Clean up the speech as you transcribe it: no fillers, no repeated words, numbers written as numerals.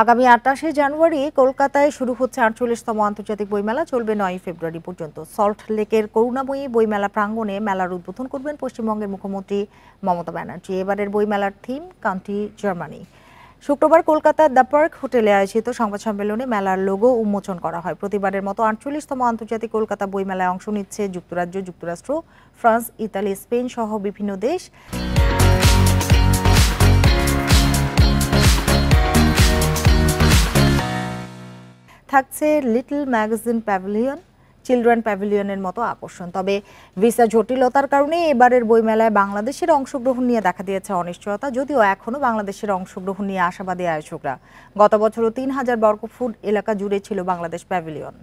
আগামী ২৮শে জানুয়ারি কলকাতায় শুরু হচ্ছে ৪৮তম আন্তর্জাতিক বইমেলা, চলবে ৯ ফেব্রুয়ারি পর্যন্ত। সল্ট লেকের করুণাময়ী বইমেলা প্রাঙ্গণে মেলার উদ্বোধন করবেন পশ্চিমবঙ্গের মুখ্যমন্ত্রী মমতা ব্যানার্জি। এবারের বইমেলার থিম কান্ট্রি জার্মানি। শুক্রবার কলকাতার দ্য পার্ক হোটেলে আয়োজিত সংবাদ সম্মেলনে মেলার লোগো উন্মোচন করা হয়। প্রতিবারের মতো ৪৮তম আন্তর্জাতিক কলকাতা বইমেলায় অংশ নিচ্ছে যুক্তরাজ্য, যুক্তরাষ্ট্র, ফ্রান্স, ইতালি, স্পেন সহ বিভিন্ন দেশ। থাকছে লিটল ম্যাগাজিন প্যাভিলিয়ন, চিলড্রেন প্যাভিলিয়নের মতো আকর্ষণ। তবে ভিসা জটিলতার কারণে এবারের বইমেলায় বাংলাদেশের অংশগ্রহণ নিয়ে দেখা দিয়েছে অনিশ্চয়তা, যদিও এখনও বাংলাদেশের অংশগ্রহণ নিয়ে আশাবাদী আয়োজকরা। গত বছরও ৩,০০০ বর্গফুট এলাকা জুড়ে ছিল বাংলাদেশ প্যাভিলিয়ন।